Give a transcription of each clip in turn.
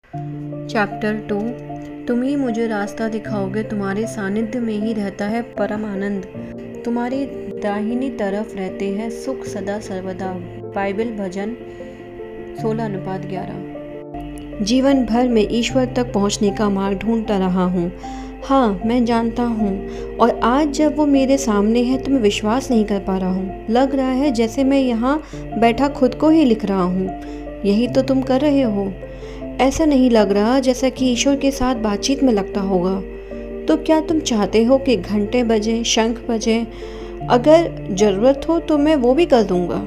Chapter 2। तुम ही मुझे रास्ता दिखाओगे, तुम्हारे सानिध्य में ही रहता है परम आनंद, तुम्हारी दाहिनी तरफ रहते हैं सुख सदा सर्वदा। बाइबल भजन 16:11। जीवन भर में ईश्वर तक पहुंचने का मार्ग ढूंढता रहा हूँ। हाँ, मैं जानता हूँ, और आज जब वो मेरे सामने है तो मैं विश्वास नहीं कर पा रहा हूँ। लग रहा है जैसे मैं यहाँ बैठा खुद को ही लिख रहा हूँ। यही तो तुम कर रहे हो। ऐसा नहीं लग रहा जैसा कि ईश्वर के साथ बातचीत में लगता होगा। तो क्या तुम चाहते हो कि घंटे बजें, शंख बजें? अगर ज़रूरत हो तो मैं वो भी कर दूंगा।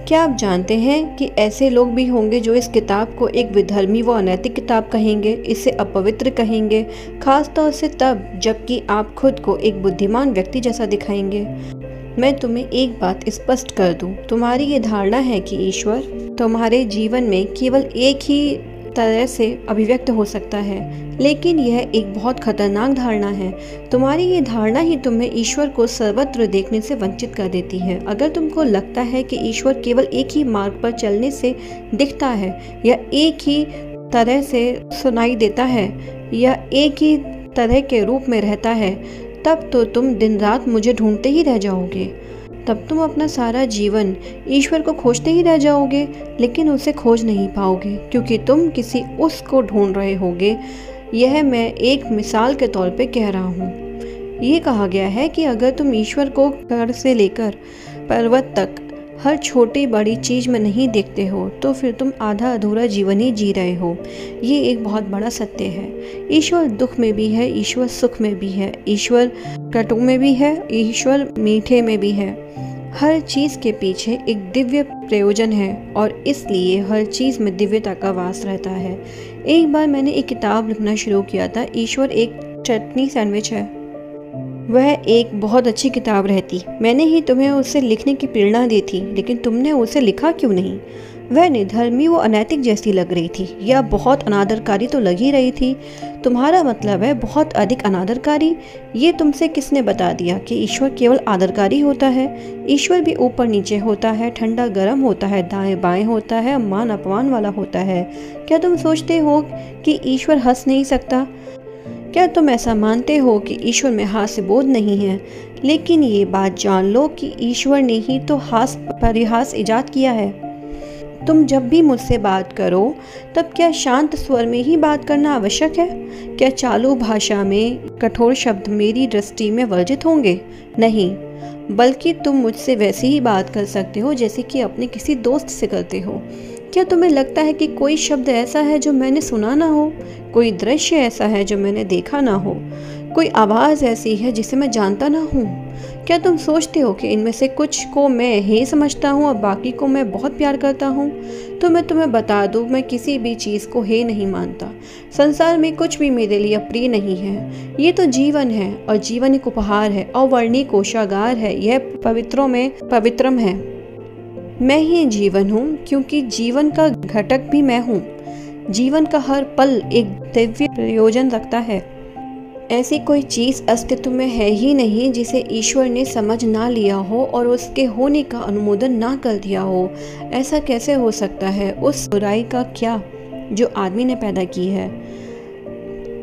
क्या आप जानते हैं कि ऐसे लोग भी होंगे जो इस किताब को एक विधर्मी व अनैतिक किताब कहेंगे, इसे अपवित्र कहेंगे, खास तौर से तब जबकि आप खुद को एक बुद्धिमान व्यक्ति जैसा दिखाएंगे। मैं तुम्हें एक बात स्पष्ट कर दूं, तुम्हारी ये धारणा है कि ईश्वर तुम्हारे जीवन में केवल एक ही तरह से अभिव्यक्त हो सकता है, लेकिन यह एक बहुत खतरनाक धारणा है। तुम्हारी ये धारणा ही तुम्हें ईश्वर को सर्वत्र देखने से वंचित कर देती है। अगर तुमको लगता है कि ईश्वर केवल एक ही मार्ग पर चलने से दिखता है, या एक ही तरह से सुनाई देता है, या एक ही तरह के रूप में रहता है, तब तो तुम दिन रात मुझे ढूंढते ही रह जाओगे। तब तुम अपना सारा जीवन ईश्वर को खोजते ही रह जाओगे, लेकिन उसे खोज नहीं पाओगे, क्योंकि तुम किसी उस को ढूंढ रहे होगे। यह मैं एक मिसाल के तौर पे कह रहा हूँ। ये कहा गया है कि अगर तुम ईश्वर को घर से लेकर पर्वत तक हर छोटी बड़ी चीज़ में नहीं देखते हो, तो फिर तुम आधा अधूरा जीवन ही जी रहे हो। ये एक बहुत बड़ा सत्य है। ईश्वर दुख में भी है, ईश्वर सुख में भी है, ईश्वर कटु में भी है, ईश्वर मीठे में भी है। हर चीज़ के पीछे एक दिव्य प्रयोजन है, और इसलिए हर चीज़ में दिव्यता का वास रहता है। एक बार मैंने एक किताब लिखना शुरू किया था, ईश्वर एक चटनी सैंडविच है। वह एक बहुत अच्छी किताब रहती। मैंने ही तुम्हें उसे लिखने की प्रेरणा दी थी, लेकिन तुमने उसे लिखा क्यों नहीं? वह निधर्मी व अनैतिक जैसी लग रही थी, या बहुत अनादरकारी तो लग ही रही थी। तुम्हारा मतलब है बहुत अधिक अनादरकारी? ये तुमसे किसने बता दिया कि ईश्वर केवल आदरकारी होता है? ईश्वर भी ऊपर नीचे होता है, ठंडा गर्म होता है, दाएं बाएं होता है, मान अपमान वाला होता है। क्या तुम सोचते हो कि ईश्वर हंस नहीं सकता? क्या तुम ऐसा मानते हो कि ईश्वर में हास्य बोध नहीं है? लेकिन ये बात जान लो कि ईश्वर ने ही तो हास परिहास इजाद किया है। तुम जब भी मुझसे बात करो, तब क्या शांत स्वर में ही बात करना आवश्यक है? क्या चालू भाषा में कठोर शब्द मेरी दृष्टि में वर्जित होंगे? नहीं, बल्कि तुम मुझसे वैसे ही बात कर सकते हो जैसे कि अपने किसी दोस्त से करते हो। क्या तुम्हें लगता है कि कोई शब्द ऐसा है जो मैंने सुना ना हो? कोई दृश्य ऐसा है जो मैंने देखा ना हो? कोई आवाज़ ऐसी है जिसे मैं जानता ना हूँ? क्या तुम सोचते हो कि इनमें से कुछ को मैं ही समझता हूँ और बाकी को मैं बहुत प्यार करता हूँ? तो मैं तुम्हें बता दूँ, मैं किसी भी चीज़ को हे नहीं मानता। संसार में कुछ भी मेरे लिए अप्रिय नहीं है। ये तो जीवन है, और जीवन एक उपहार है, अवर्णीय कोषागार है। यह पवित्रों में पवित्रम है। मैं ही जीवन हूँ, क्योंकि जीवन का घटक भी मैं हूँ। जीवन का हर पल एक दिव्य प्रयोजन रखता है। ऐसी कोई चीज़ अस्तित्व में है ही नहीं जिसे ईश्वर ने समझ ना लिया हो और उसके होने का अनुमोदन ना कर दिया हो। ऐसा कैसे हो सकता है? उस बुराई का क्या जो आदमी ने पैदा की है?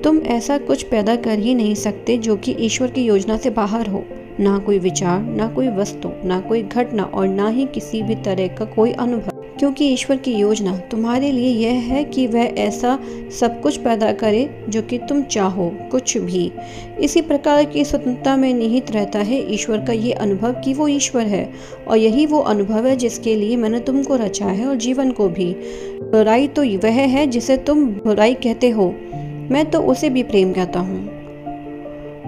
तुम ऐसा कुछ पैदा कर ही नहीं सकते जो कि ईश्वर की योजना से बाहर हो। ना कोई विचार, ना कोई वस्तु, ना कोई घटना, और ना ही किसी भी तरह का कोई अनुभव, क्योंकि ईश्वर की योजना तुम्हारे लिए यह है कि वह ऐसा सब कुछ पैदा करे जो कि तुम चाहो, कुछ भी। इसी प्रकार की स्वतंत्रता में निहित रहता है ईश्वर का ये अनुभव कि वो ईश्वर है, और यही वो अनुभव है जिसके लिए मैंने तुमको रचा है, और जीवन को भी। बुराई तो वह है जिसे तुम बुराई कहते हो, मैं तो उसे भी प्रेम कहता हूँ,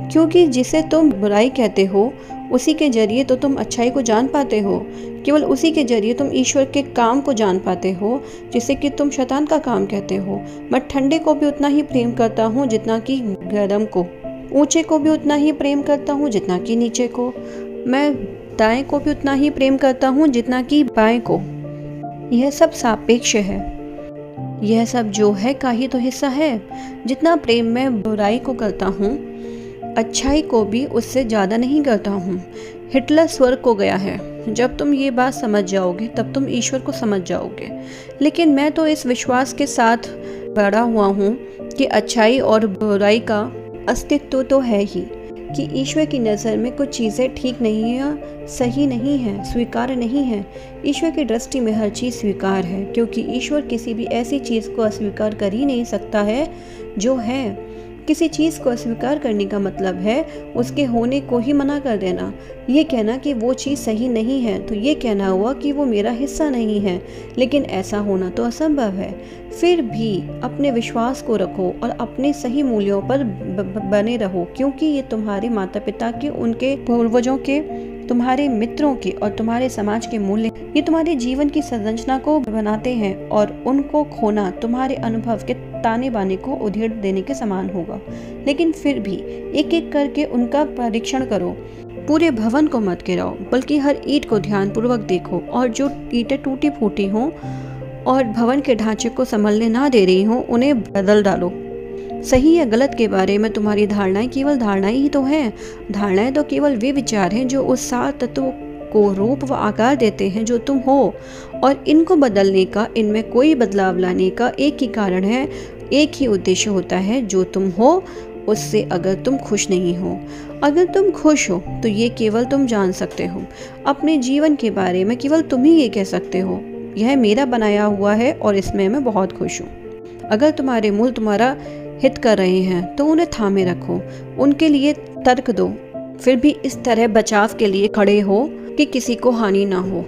क्योंकि जिसे तुम बुराई कहते हो उसी के जरिए तो तुम अच्छाई को जान पाते हो। केवल उसी के जरिए तुम ईश्वर के काम को जान पाते हो जिसे कि तुम शैतान का काम कहते हो। मैं ठंडे को भी उतना ही प्रेम करता हूँ जितना कि गर्म को, ऊंचे को भी उतना ही प्रेम करता हूँ जितना कि नीचे को। मैं दाएं को भी उतना ही प्रेम करता हूँ जितना कि बाएं को। यह सब सापेक्ष है। यह सब जो है का ही तो हिस्सा है। जितना प्रेम मैं बुराई को करता हूँ, अच्छाई को भी उससे ज़्यादा नहीं करता हूँ। हिटलर स्वर्ग को गया है, जब तुम ये बात समझ जाओगे तब तुम ईश्वर को समझ जाओगे। लेकिन मैं तो इस विश्वास के साथ बड़ा हुआ हूँ कि अच्छाई और बुराई का अस्तित्व तो है ही, कि ईश्वर की नज़र में कुछ चीज़ें ठीक नहीं है, सही नहीं है, स्वीकार्य नहीं है। ईश्वर की दृष्टि में हर चीज़ स्वीकार है, क्योंकि ईश्वर किसी भी ऐसी चीज़ को अस्वीकार कर ही नहीं सकता है जो है। किसी चीज़ को अस्वीकार करने का मतलब है उसके होने को ही मना कर देना। ये कहना कि वो चीज़ सही नहीं है तो ये कहना हुआ कि वो मेरा हिस्सा नहीं है, लेकिन ऐसा होना तो असंभव है। फिर भी अपने विश्वास को रखो और अपने सही मूल्यों पर बने रहो, क्योंकि ये तुम्हारे माता पिता के, उनके पूर्वजों के, तुम्हारे मित्रों के और तुम्हारे समाज के मूल्य, ये तुम्हारे जीवन की संरचना को बनाते हैं और उनको खोना तुम्हारे अनुभव के ताने बाने को उधेड़ देने के समान होगा। लेकिन फिर भी एक एक करके उनका परीक्षण करो। पूरे भवन को मत गिराओ, बल्कि हर ईंट को ध्यानपूर्वक देखो, और जो ईंटें टूटी फूटी हों और भवन के ढांचे को संभलने ना दे रही हों उन्हें बदल डालो। सही या गलत के बारे में तुम्हारी धारणाएं केवल धारणाएं ही तो हैं। धारणाएं तो केवल वे विचार हैं जो उस सार तत्व को रूप व आकार देते हैं जो तुम हो, और इनको बदलने का, इनमें कोई बदलाव लाने का एक ही कारण है, एक ही उद्देश्य होता है, जो तुम हो उससे अगर तुम खुश नहीं हो। अगर तुम खुश हो तो ये केवल तुम जान सकते हो। अपने जीवन के बारे में केवल तुम ही ये कह सकते हो, यह मेरा बनाया हुआ है और इसमें मैं बहुत खुश हूँ। अगर तुम्हारे मूल तुम्हारा हित कर रहे हैं तो उन्हें थामे रखो, उनके लिए तर्क दो, फिर भी इस तरह बचाव के लिए खड़े हो कि किसी को हानि ना हो।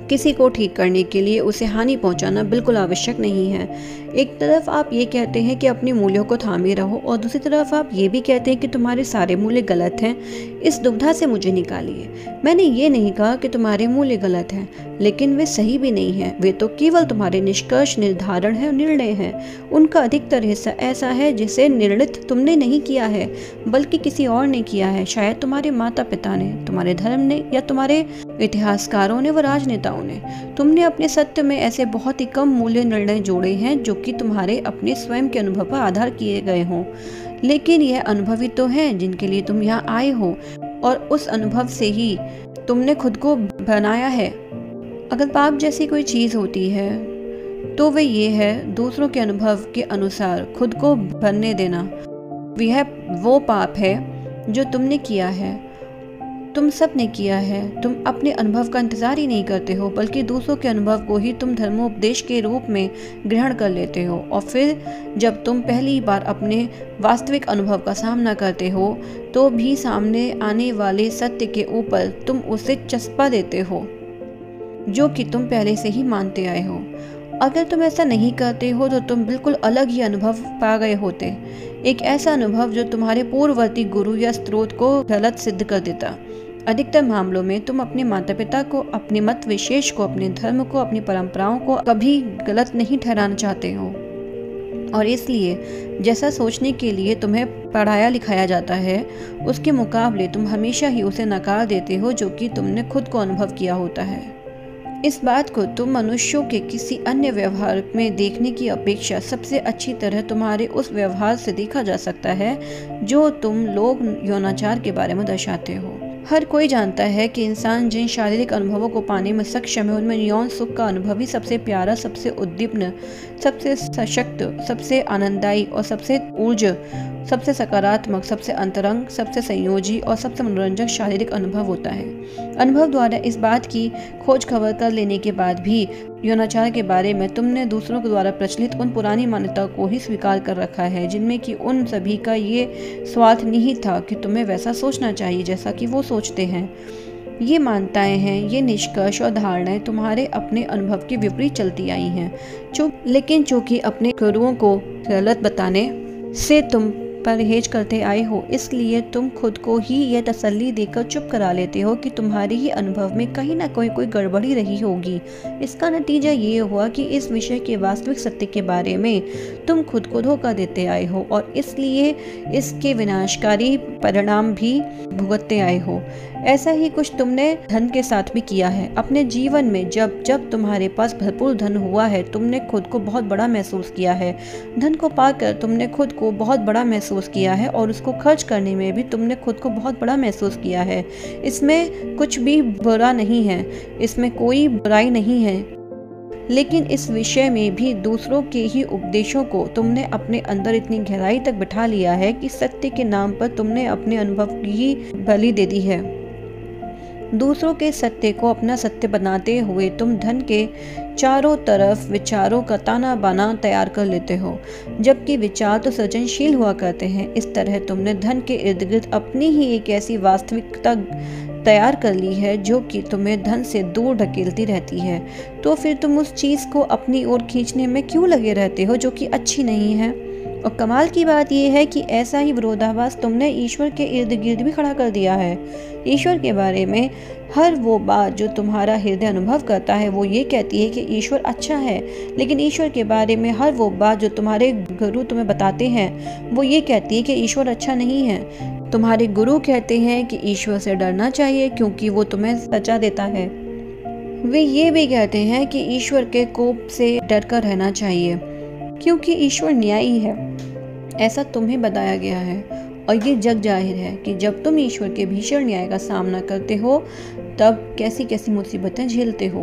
किसी को ठीक करने के लिए उसे हानि पहुंचाना बिल्कुल आवश्यक नहीं है। एक तरफ आप ये कहते हैं कि अपने मूल्यों को थामे रहो, और दूसरी तरफ आप ये भी कहते हैं कि तुम्हारे सारे मूल्य गलत हैं। इस दुविधा से मुझे निकालिए। मैंने ये नहीं कहा कि तुम्हारे मूल्य गलत हैं, लेकिन वे सही भी नहीं हैं। वे तो केवल तुम्हारे निष्कर्ष, निर्धारण है और निर्णय हैं। उनका अधिकतर हिस्सा ऐसा है जिसे निर्णित तुमने नहीं किया है, बल्कि किसी और ने किया है। शायद तुम्हारे माता पिता ने, तुम्हारे धर्म ने, या तुम्हारे इतिहासकारों ने व राजनेताओं ने। तुमने अपने सत्य में ऐसे बहुत ही कम मूल्य निर्णय जोड़े हैं जो कि तुम्हारे अपने स्वयं के अनुभव पर आधार किए गए हों, लेकिन यह अनुभवी तो हैं जिनके लिए तुम यहाँ आए हो, और उस अनुभव से ही तुमने खुद को बनाया है। अगर पाप जैसी कोई चीज़ होती है तो वह ये है दूसरों के अनुभव के अनुसार खुद को बनने देना। यह वो पाप है जो तुमने किया है, तुम सब ने किया है। तुम अपने अनुभव का इंतजार ही नहीं करते हो, बल्कि दूसरों के अनुभव को ही तुम धर्मोपदेश के रूप में ग्रहण कर लेते हो, और फिर जब तुम पहली बार अपने वास्तविक अनुभव का सामना करते हो तो भी सामने आने वाले सत्य के ऊपर तुम उसे चस्पा देते हो जो कि तुम पहले से ही मानते आए हो। अगर तुम ऐसा नहीं करते हो तो तुम बिल्कुल अलग ही अनुभव पा गए होते, एक ऐसा अनुभव जो तुम्हारे पूर्ववर्ती गुरु या स्रोत को गलत सिद्ध कर देता। अधिकतर मामलों में तुम अपने माता पिता को, अपने मत विशेष को, अपने धर्म को, अपनी परंपराओं को कभी गलत नहीं ठहराना चाहते हो, और इसलिए जैसा सोचने के लिए तुम्हें पढ़ाया लिखाया जाता है उसके मुकाबले तुम हमेशा ही उसे नकार देते हो जो कि तुमने खुद को अनुभव किया होता है। इस बात को तुम मनुष्यों के किसी अन्य व्यवहार में देखने की अपेक्षा सबसे अच्छी तरह तुम्हारे उस व्यवहार से देखा जा सकता है जो तुम लोग यौनाचार के बारे में दर्शाते हो। हर कोई जानता है कि इंसान जिन शारीरिक अनुभवों को पाने में सक्षम है उनमें यौन सुख का अनुभव ही सबसे प्यारा, सबसे उद्दीपन, सबसे सशक्त, सबसे आनंददायी और सबसे ऊर्जा, सबसे सकारात्मक, सबसे अंतरंग, सबसे संयोजी और सबसे मनोरंजक शारीरिक अनुभव होता है। अनुभव द्वारा इस बात की खोज खबर कर लेने के बाद भी यौनाचार के बारे में तुमने दूसरों के द्वारा प्रचलित उन पुरानी मान्यताओं को ही स्वीकार कर रखा है, जिनमें कि उन सभी का ये स्वार्थ निहित था कि तुम्हें वैसा सोचना चाहिए जैसा कि वो सोचते हैं। ये मान्यताएं हैं, ये निष्कर्ष और धारणाएं तुम्हारे अपने अनुभव के विपरीत चलती आई हैं। लेकिन चूंकि अपने गुरुओं को गलत बताने से तुम परहेज करते आए हो, इसलिए तुम खुद को ही यह तसल्ली देकर चुप करा लेते हो कि तुम्हारे ही अनुभव में कहीं ना कोई गड़बड़ी रही होगी। इसका नतीजा ये हुआ कि इस विषय के वास्तविक सत्य के बारे में तुम खुद को धोखा देते आए हो, और इसलिए इसके विनाशकारी परिणाम भी भुगतते आए हो। ऐसा ही कुछ तुमने धन के साथ भी किया है। अपने जीवन में जब जब तुम्हारे पास भरपूर धन हुआ है तुमने खुद को बहुत बड़ा महसूस किया है। धन को पाकर तुमने खुद को बहुत बड़ा महसूस महसूस किया है और उसको खर्च करने में भी तुमने खुद को बहुत बड़ा महसूस किया है। इसमें कुछ भी बुरा नहीं है, इसमें कोई बुराई नहीं है, लेकिन इस विषय में भी दूसरों के ही उपदेशों को तुमने अपने अंदर इतनी गहराई तक बिठा लिया है कि सत्य के नाम पर तुमने अपने अनुभव की ही बलि दे दी है। दूसरों के सत्य को अपना सत्य बनाते हुए तुम धन के चारों तरफ विचारों का ताना बाना तैयार कर लेते हो, जबकि विचार तो सृजनशील हुआ करते हैं। इस तरह तुमने धन के इर्द गिर्द अपनी ही एक ऐसी वास्तविकता तैयार कर ली है जो कि तुम्हें धन से दूर ढकेलती रहती है। तो फिर तुम उस चीज़ को अपनी ओर खींचने में क्यों लगे रहते हो जो कि अच्छी नहीं है। और कमाल की बात यह है कि ऐसा ही विरोधाभास तुमने ईश्वर के इर्द गिर्द भी खड़ा कर दिया है। ईश्वर के बारे में हर वो बात जो तुम्हारा हृदय अनुभव करता है वो ये कहती है कि ईश्वर अच्छा है, लेकिन ईश्वर के बारे में हर वो बात जो तुम्हारे गुरु तुम्हें बताते हैं वो ये कहती है कि ईश्वर अच्छा नहीं है। तुम्हारे गुरु कहते हैं कि ईश्वर से डरना चाहिए क्योंकि वो तुम्हें सजा देता है। वे ये भी कहते हैं कि ईश्वर के कोप से डर कर रहना चाहिए क्योंकि ईश्वर न्यायी है। ऐसा तुम्हें बताया गया है और ये जग जाहिर है कि जब तुम ईश्वर के भीषण न्याय का सामना करते हो तब कैसी कैसी मुसीबतें झेलते हो,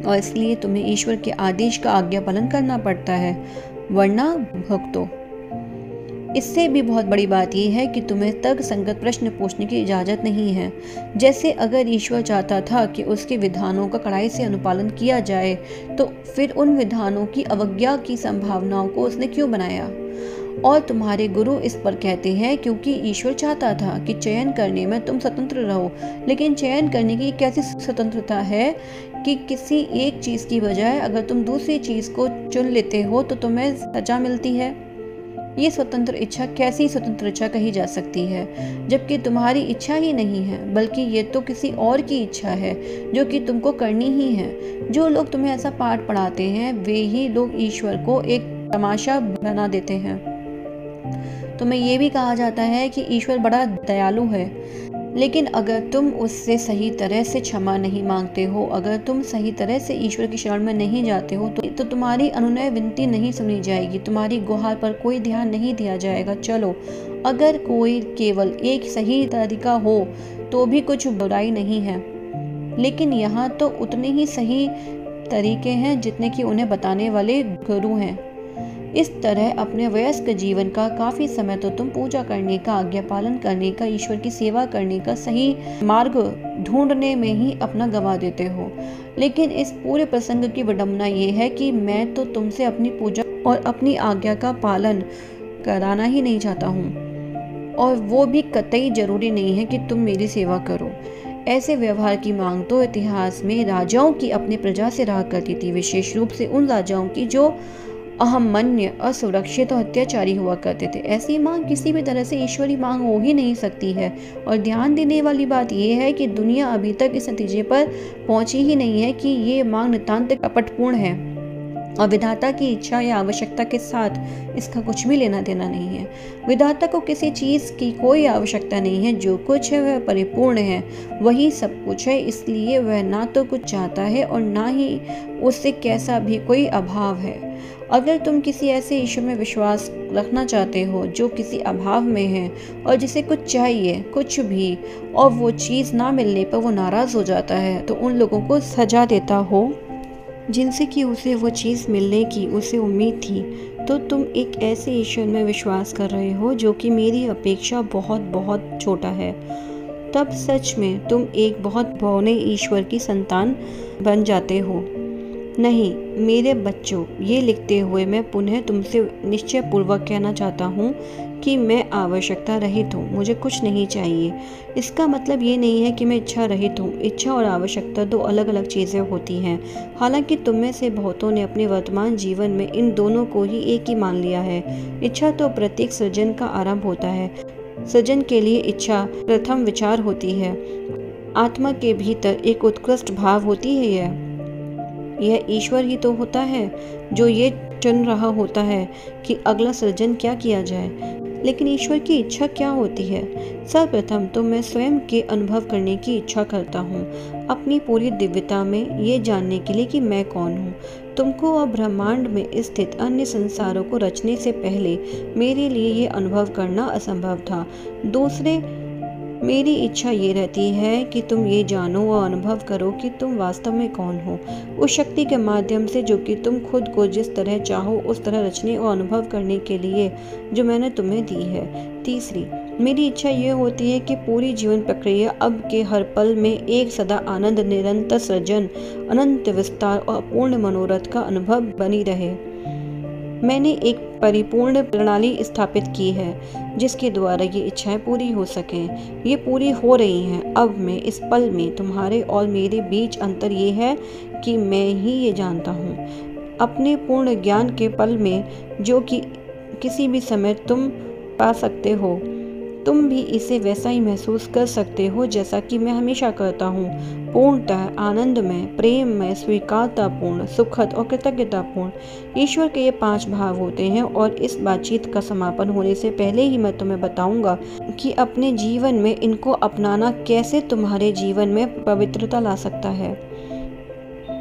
और इसलिए तुम्हें ईश्वर के आदेश का आज्ञा पालन करना पड़ता है, वरना भुगतो। इससे भी बहुत बड़ी बात यह है कि तुम्हें तर्क संगत प्रश्न पूछने की इजाज़त नहीं है। जैसे अगर ईश्वर चाहता था कि उसके विधानों का कड़ाई से अनुपालन किया जाए तो फिर उन विधानों की अवज्ञा की संभावनाओं को उसने क्यों बनाया। और तुम्हारे गुरु इस पर कहते हैं क्योंकि ईश्वर चाहता था कि चयन करने में तुम स्वतंत्र रहो, लेकिन चयन करने की कैसी स्वतंत्रता है कि किसी एक चीज़ की बजाय अगर तुम दूसरी चीज़ को चुन लेते हो तो तुम्हें सजा मिलती है। ये स्वतंत्र इच्छा कैसी स्वतंत्र इच्छा कही जा सकती है, जबकि तुम्हारी इच्छा ही नहीं है, बल्कि ये तो किसी और की इच्छा है जो कि तुमको करनी ही है। जो लोग तुम्हें ऐसा पाठ पढ़ाते हैं वे ही लोग ईश्वर को एक तमाशा बना देते हैं। तुम्हें ये भी कहा जाता है कि ईश्वर बड़ा दयालु है, लेकिन अगर तुम उससे सही तरह से क्षमा नहीं मांगते हो, अगर तुम सही तरह से ईश्वर की शरण में नहीं जाते हो तो तुम्हारी अनुनय विनती नहीं सुनी जाएगी, तुम्हारी गुहार पर कोई ध्यान नहीं दिया जाएगा। चलो, अगर कोई केवल एक सही तरीका हो तो भी कुछ बुराई नहीं है, लेकिन यहाँ तो उतने ही सही तरीके हैं जितने कि उन्हें बताने वाले गुरु हैं। इस तरह अपने वयस्क जीवन का काफ़ी समय तो तुम पूजा करने का, आज्ञा पालन करने का, ईश्वर की सेवा करने का सही मार्ग ढूंढने में ही अपना गंवा देते हो। लेकिन इस पूरे प्रसंग की विडंबना ये है कि मैं तो तुमसे अपनी पूजा और अपनी आज्ञा का पालन कराना ही नहीं चाहता हूँ, और वो भी कतई जरूरी नहीं है कि तुम मेरी सेवा करो। ऐसे व्यवहार की मांग तो इतिहास में राजाओं की अपनी प्रजा से रहा करती थी, विशेष रूप से उन राजाओं की जो अहमन्य, असुरक्षित और अत्याचारी हुआ करते थे। ऐसी मांग किसी भी तरह से ईश्वरी मांग हो ही नहीं सकती है। और ध्यान देने वाली बात यह है कि दुनिया अभी तक इस नतीजे पर पहुंची ही नहीं है कि ये मांग नितांत कपटपूर्ण है और विधाता की इच्छा या आवश्यकता के साथ इसका कुछ भी लेना देना नहीं है। विधाता को किसी चीज़ की कोई आवश्यकता नहीं है, जो कुछ है वह परिपूर्ण है, वही सब कुछ है, इसलिए वह ना तो कुछ चाहता है और ना ही उससे कैसा भी कोई अभाव है। अगर तुम किसी ऐसे ईश्वर में विश्वास रखना चाहते हो जो किसी अभाव में है और जिसे कुछ चाहिए, कुछ भी, और वो चीज़ ना मिलने पर वो नाराज़ हो जाता है, तो उन लोगों को सजा देता हो जिनसे कि उसे वो चीज़ मिलने की उसे उम्मीद थी, तो तुम एक ऐसे ईश्वर में विश्वास कर रहे हो जो कि मेरी अपेक्षा बहुत बहुत छोटा है। तब सच में तुम एक बहुत बौने ईश्वर की संतान बन जाते हो। नहीं मेरे बच्चों, ये लिखते हुए मैं पुनः तुमसे निश्चय पूर्वक कहना चाहता हूँ कि मैं आवश्यकता रहित हूँ, मुझे कुछ नहीं चाहिए। इसका मतलब ये नहीं है कि मैं इच्छा रहित हूँ। इच्छा और आवश्यकता दो अलग अलग चीज़ें होती हैं। हालांकि तुम में से बहुतों ने अपने वर्तमान जीवन में इन दोनों को ही एक ही मान लिया है। इच्छा तो प्रत्येक सृजन का आरंभ होता है। सृजन के लिए इच्छा प्रथम विचार होती है। आत्मा के भीतर एक उत्कृष्ट भाव होती है। यह ईश्वर ही तो होता है जो ये चुन रहा होता है कि अगला सृजन क्या किया जाए। लेकिन ईश्वर की इच्छा क्या होती है? सर्वप्रथम तो मैं स्वयं के अनुभव करने की इच्छा करता हूँ, अपनी पूरी दिव्यता में ये जानने के लिए कि मैं कौन हूँ। तुमको और ब्रह्मांड में स्थित अन्य संसारों को रचने से पहले मेरे लिए ये अनुभव करना असंभव था। दूसरे, मेरी इच्छा ये रहती है कि तुम ये जानो और अनुभव करो कि तुम वास्तव में कौन हो, उस शक्ति के माध्यम से जो कि तुम खुद को जिस तरह चाहो उस तरह रचने और अनुभव करने के लिए जो मैंने तुम्हें दी है। तीसरी, मेरी इच्छा ये होती है कि पूरी जीवन प्रक्रिया अब के हर पल में एक सदा आनंद, निरंतर सृजन, अनंत विस्तार और अपूर्ण मनोरथ का अनुभव बनी रहे। मैंने एक परिपूर्ण प्रणाली स्थापित की है जिसके द्वारा ये इच्छाएं पूरी हो सकें। ये पूरी हो रही हैं। अब मैं इस पल में तुम्हारे और मेरे बीच अंतर ये है कि मैं ही ये जानता हूँ। अपने पूर्ण ज्ञान के पल में जो कि किसी भी समय तुम पा सकते हो, तुम भी इसे वैसा ही महसूस कर सकते हो जैसा कि मैं हमेशा करता हूँ। पूर्णतः आनंदमय, प्रेममय, स्वीकारतापूर्ण, सुखद और कृतज्ञतापूर्ण। ईश्वर के ये 5 भाव होते हैं और इस बातचीत का समापन होने से पहले ही मैं तुम्हें बताऊंगा कि अपने जीवन में इनको अपनाना कैसे तुम्हारे जीवन में पवित्रता ला सकता है।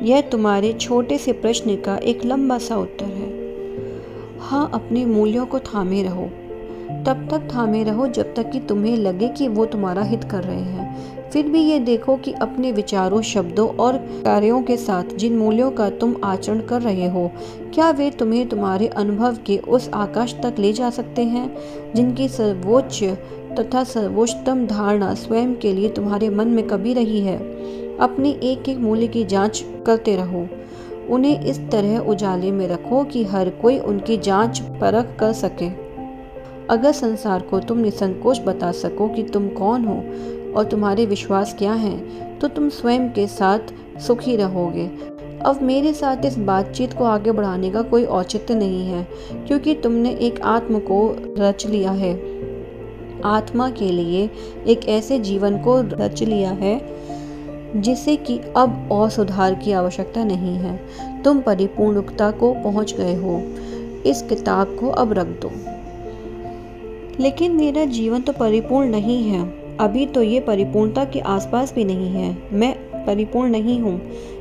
यह तुम्हारे छोटे से प्रश्न का एक लंबा सा उत्तर है। हाँ, अपने मूल्यों को थामे रहो। तब तक थामे रहो जब तक कि तुम्हें लगे कि वो तुम्हारा हित कर रहे हैं। फिर भी ये देखो कि अपने विचारों, शब्दों और कार्यों के साथ जिन मूल्यों का तुम आचरण कर रहे हो, क्या वे तुम्हें तुम्हारे अनुभव के उस आकाश तक ले जा सकते हैं जिनकी सर्वोच्च तथा सर्वोत्तम धारणा स्वयं के लिए तुम्हारे मन में कभी रही है। अपने एक एक मूल्य की जांच करते रहो। उन्हें इस तरह उजाले में रखो कि हर कोई उनकी जांच परख कर सके। अगर संसार को तुम निसंकोच बता सको कि तुम कौन हो और तुम्हारे विश्वास क्या हैं, तो तुम स्वयं के साथ सुखी रहोगे। अब मेरे साथ इस बातचीत को आगे बढ़ाने का कोई औचित्य नहीं है, क्योंकि तुमने एक आत्मा को रच लिया है। आत्मा के लिए एक ऐसे जीवन को रच लिया है जिसे कि अब और सुधार की आवश्यकता नहीं है। तुम परिपूर्णता को पहुंच गए हो। इस किताब को अब रख दो। लेकिन मेरा जीवन तो परिपूर्ण नहीं है। अभी तो ये परिपूर्णता के आसपास भी नहीं है। मैं परिपूर्ण नहीं हूँ।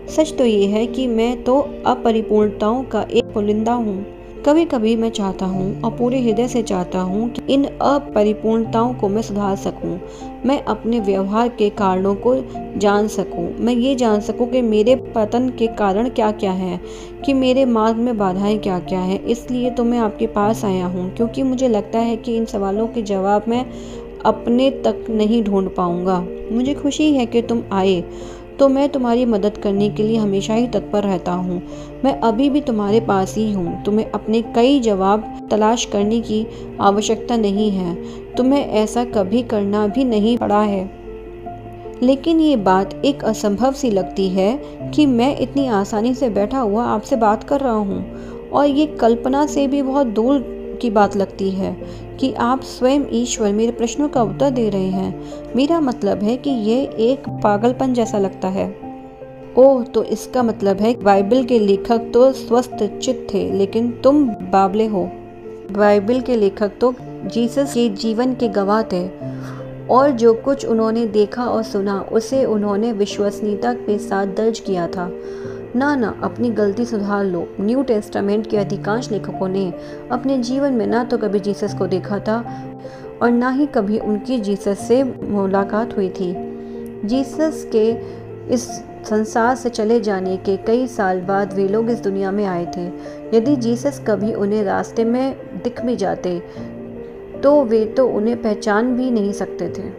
सच तो ये है कि मैं तो अपरिपूर्णताओं का एक पुलिंदा हूँ। कभी कभी मैं चाहता हूँ और पूरे हृदय से चाहता हूँ कि इन अपरिपूर्णताओं को मैं सुधार सकूँ। मैं अपने व्यवहार के कारणों को जान सकूँ। मैं ये जान सकूँ कि मेरे पतन के कारण क्या क्या है, कि मेरे मार्ग में बाधाएं क्या क्या है। इसलिए तो मैं आपके पास आया हूँ, क्योंकि मुझे लगता है कि इन सवालों के जवाब मैं अपने तक नहीं ढूंढ पाऊँगा। मुझे खुशी है कि तुम आए, तो मैं तुम्हारी मदद करने के लिए हमेशा ही तत्पर रहता हूँ। मैं अभी भी तुम्हारे पास ही हूँ। तुम्हें अपने कई जवाब तलाश करने की आवश्यकता नहीं है। तुम्हें ऐसा कभी करना भी नहीं पड़ा है। लेकिन ये बात एक असंभव सी लगती है कि मैं इतनी आसानी से बैठा हुआ आपसे बात कर रहा हूँ, और ये कल्पना से भी बहुत दूर की बात लगती है कि आप स्वयं ईश्वर मेरे प्रश्नों का उत्तर दे रहे हैं। मेरा मतलब है कि ये एक पागलपन जैसा लगता है। ओह, तो इसका मतलब है बाइबल के लेखक तो स्वस्थ चित्त थे, लेकिन तुम बावले हो। बाइबल के लेखक तो जीसस के जीवन के गवाह थे, और जो कुछ उन्होंने देखा और सुना उसे उन्होंने विश्वसनीयता के साथ दर्ज किया था। ना, अपनी गलती सुधार लो। न्यू टेस्टामेंट के अधिकांश लेखकों ने अपने जीवन में ना तो कभी जीसस को देखा था और ना ही कभी उनकी जीसस से मुलाकात हुई थी। जीसस के इस संसार से चले जाने के कई साल बाद वे लोग इस दुनिया में आए थे। यदि जीसस कभी उन्हें रास्ते में दिख भी जाते तो वे तो उन्हें पहचान भी नहीं सकते थे।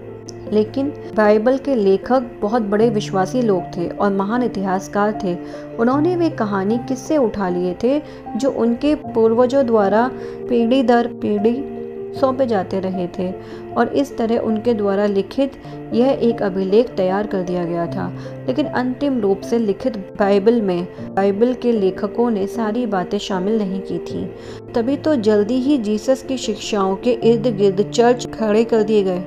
लेकिन बाइबल के लेखक बहुत बड़े विश्वासी लोग थे और महान इतिहासकार थे। उन्होंने वे कहानी किस्से उठा लिए थे जो उनके पूर्वजों द्वारा पीढ़ी दर पीढ़ी सौंपे जाते रहे थे, और इस तरह उनके द्वारा लिखित यह एक अभिलेख तैयार कर दिया गया था। लेकिन अंतिम रूप से लिखित बाइबल में बाइबल के लेखकों ने सारी बातें शामिल नहीं की थी। तभी तो जल्दी ही जीसस की शिक्षाओं के इर्द गिर्द चर्च खड़े कर दिए गए,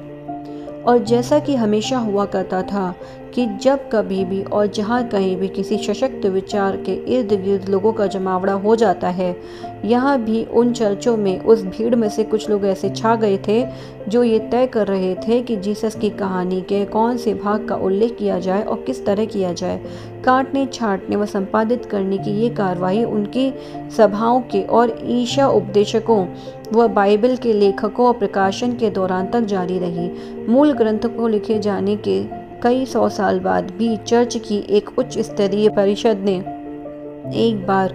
और जैसा कि हमेशा हुआ करता था कि जब कभी भी और जहाँ कहीं भी किसी सशक्त विचार के इर्द गिर्द लोगों का जमावड़ा हो जाता है, यहाँ भी उन चर्चों में उस भीड़ में से कुछ लोग ऐसे छा गए थे जो ये तय कर रहे थे कि जीसस की कहानी के कौन से भाग का उल्लेख किया जाए और किस तरह किया जाए। काटने छांटने व संपादित करने की ये कार्रवाई उनकी सभाओं के और ईशा उपदेशकों व बाइबल के लेखकों और प्रकाशन के दौरान तक जारी रही। मूल ग्रंथ को लिखे जाने के कई 100 साल बाद भी चर्च की एक उच्च स्तरीय परिषद ने एक बार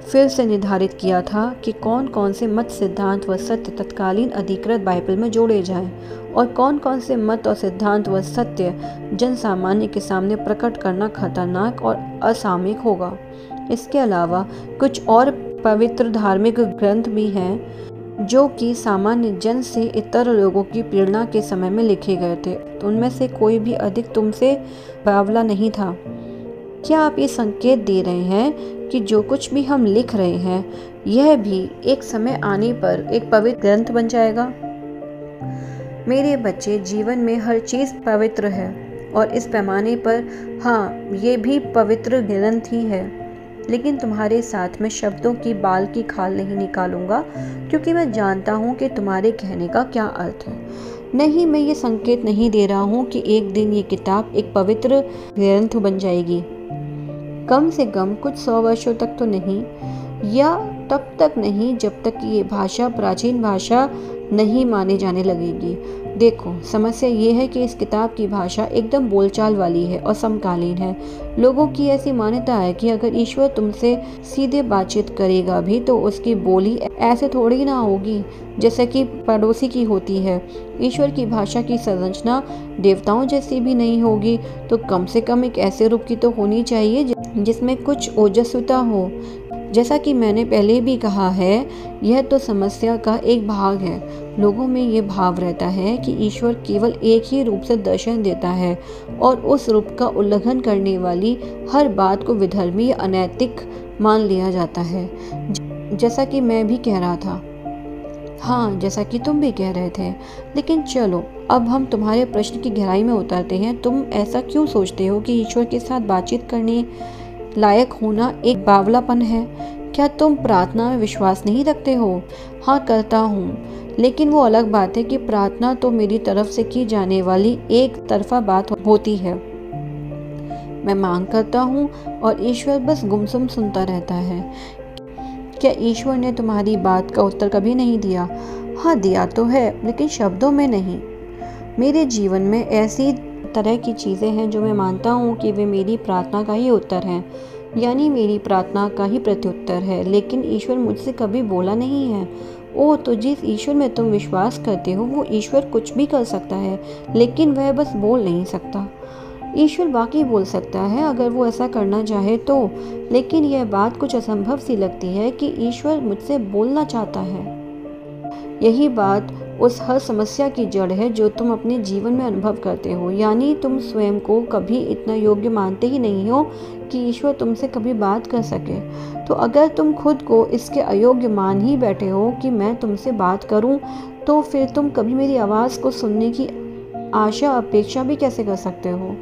फिर से निर्धारित किया था कि कौन कौन से मत, सिद्धांत व सत्य तत्कालीन अधिकृत बाइबल में जोड़े जाएं और कौन कौन से मत और सिद्धांत व सत्य जन सामान्य के सामने प्रकट करना खतरनाक और असामयिक होगा। इसके अलावा कुछ और पवित्र धार्मिक ग्रंथ भी हैं जो कि सामान्य जन से इतर लोगों की प्रेरणा के समय में लिखे गए थे। तो उनमें से कोई भी अधिक तुमसे बावला नहीं था। क्या आप ये संकेत दे रहे हैं कि जो कुछ भी हम लिख रहे हैं यह भी एक समय आने पर एक पवित्र ग्रंथ बन जाएगा? मेरे बच्चे, जीवन में हर चीज़ पवित्र है और इस पैमाने पर हाँ, ये भी पवित्र ग्रंथ ही है। लेकिन तुम्हारे साथ मैं शब्दों की बाल की खाल नहीं निकालूंगा, क्योंकि मैं जानता हूँ कि तुम्हारे कहने का क्या अर्थ है। नहीं, मैं ये संकेत नहीं दे रहा हूँ कि एक दिन ये किताब एक पवित्र ग्रंथ बन जाएगी। कम से कम कुछ 100 वर्षों तक तो नहीं, या तब तक नहीं जब तक कि ये भाषा प्राचीन भाषा नहीं माने जाने लगेगी। देखो, समस्या ये है कि इस किताब की भाषा एकदम बोलचाल वाली है और समकालीन है। लोगों की ऐसी मान्यता है कि अगर ईश्वर तुमसे सीधे बातचीत करेगा भी तो उसकी बोली ऐसे थोड़ी ना होगी जैसे कि पड़ोसी की होती है। ईश्वर की भाषा की संरचना देवताओं जैसी भी नहीं होगी, तो कम से कम एक ऐसे रूप की तो होनी चाहिए जिसमें कुछ ओजस्विता हो। जैसा कि मैंने पहले भी कहा है, यह तो समस्या का एक भाग है। लोगों में ये भाव रहता है कि ईश्वर केवल एक ही रूप से दर्शन देता है और उस रूप का उल्लंघन करने वाली हर बात को विधर्मी या अनैतिक मान लिया जाता है। जैसा कि मैं भी कह रहा था, हाँ, जैसा कि तुम भी कह रहे थे। लेकिन चलो, अब हम तुम्हारे प्रश्न की गहराई में उतरते हैं। तुम ऐसा क्यों सोचते हो कि ईश्वर के साथ बातचीत करने लायक होना एक बावलापन है? क्या तुम प्रार्थना में विश्वास नहीं रखते हो? हाँ, करता हूँ, लेकिन वो अलग बात है कि प्रार्थना तो मेरी तरफ से की जाने वाली एक तरफा बात होती है। मैं मांग करता हूँ और ईश्वर बस गुमसुम सुनता रहता है। क्या ईश्वर ने तुम्हारी बात का उत्तर कभी नहीं दिया? हाँ, दिया तो है, लेकिन शब्दों में नहीं। मेरे जीवन में ऐसी तरह की चीज़ें हैं जो मैं मानता हूँ कि वे मेरी प्रार्थना का ही उत्तर हैं, यानी मेरी प्रार्थना का ही प्रत्युत्तर है, लेकिन ईश्वर मुझसे कभी बोला नहीं है। ओह, तो जिस ईश्वर में तुम विश्वास करते हो वो ईश्वर कुछ भी कर सकता है, लेकिन वह बस बोल नहीं सकता। ईश्वर वाकई बोल सकता है अगर वो ऐसा करना चाहे तो, लेकिन यह बात कुछ असंभव सी लगती है कि ईश्वर मुझसे बोलना चाहता है। यही बात उस हर समस्या की जड़ है जो तुम अपने जीवन में अनुभव करते हो, यानी तुम स्वयं को कभी इतना योग्य मानते ही नहीं हो कि ईश्वर तुमसे कभी बात कर सके। तो अगर तुम खुद को इसके अयोग्य मान ही बैठे हो कि मैं तुमसे बात करूं, तो फिर तुम कभी मेरी आवाज़ को सुनने की आशा अपेक्षा भी कैसे कर सकते हो?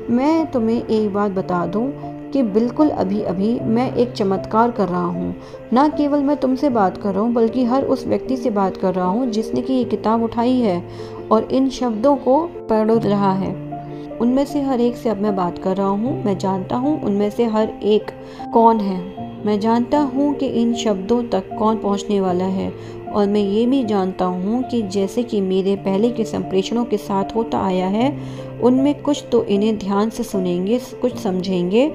मैं तुम्हें एक बात बता दूं कि बिल्कुल अभी अभी मैं एक चमत्कार कर रहा हूँ। न केवल मैं तुमसे बात कर रहा हूँ, बल्कि हर उस व्यक्ति से बात कर रहा हूँ जिसने कि ये किताब उठाई है और इन शब्दों को पढ़ रहा है। उनमें से हर एक से अब मैं बात कर रहा हूँ। मैं जानता हूँ उनमें से हर एक कौन है। मैं जानता हूँ कि इन शब्दों तक कौन पहुँचने वाला है, और मैं ये भी जानता हूँ कि जैसे कि मेरे पहले के संप्रेषणों के साथ होता आया है, उनमें कुछ तो इन्हें ध्यान से सुनेंगे, कुछ समझेंगे,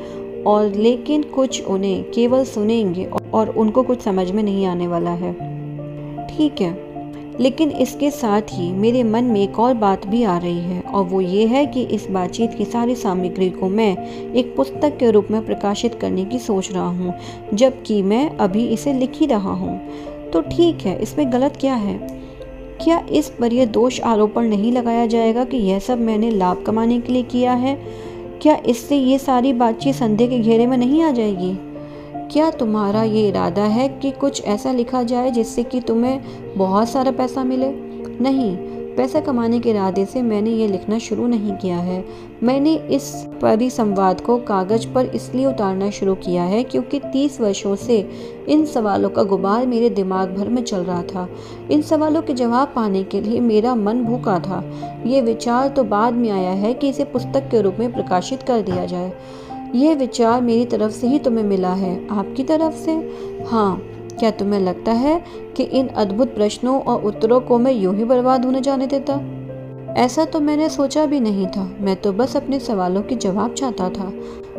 और लेकिन कुछ उन्हें केवल सुनेंगे और उनको कुछ समझ में नहीं आने वाला है। ठीक है, लेकिन इसके साथ ही मेरे मन में एक और बात भी आ रही है, और वो ये है कि इस बातचीत की सारी सामग्री को मैं एक पुस्तक के रूप में प्रकाशित करने की सोच रहा हूँ, जबकि मैं अभी इसे लिख ही रहा हूँ। तो ठीक है, इसमें गलत क्या है? क्या इस पर यह दोष आरोपण नहीं लगाया जाएगा कि यह सब मैंने लाभ कमाने के लिए किया है? क्या इससे ये सारी बातचीत संदेह के घेरे में नहीं आ जाएगी? क्या तुम्हारा ये इरादा है कि कुछ ऐसा लिखा जाए जिससे कि तुम्हें बहुत सारा पैसा मिले? नहीं, पैसा कमाने के इरादे से मैंने ये लिखना शुरू नहीं किया है। मैंने इस परिसंवाद को कागज पर इसलिए उतारना शुरू किया है क्योंकि 30 वर्षों से इन सवालों का गुबार मेरे दिमाग भर में चल रहा था। इन सवालों के जवाब पाने के लिए मेरा मन भूखा था। ये विचार तो बाद में आया है कि इसे पुस्तक के रूप में प्रकाशित कर दिया जाए। यह विचार मेरी तरफ से ही तुम्हें मिला है, आपकी तरफ से? हाँ। क्या तुम्हें लगता है कि इन अद्भुत प्रश्नों और उत्तरों को मैं यूं ही बर्बाद होने जाने देता? ऐसा तो मैंने सोचा भी नहीं था। मैं तो बस अपने सवालों के जवाब चाहता था,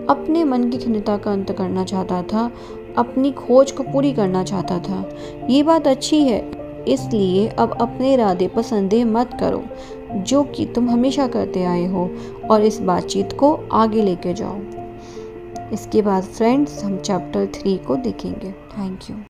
अपने मन की खिन्नता का अंत करना चाहता था, अपनी खोज को पूरी करना चाहता था। ये बात अच्छी है, इसलिए अब अपने इरादे पर संदेह मत करो, जो कि तुम हमेशा करते आए हो, और इस बातचीत को आगे लेके जाओ। इसके बाद फ्रेंड्स हम चैप्टर 3 को देखेंगे। Thank you.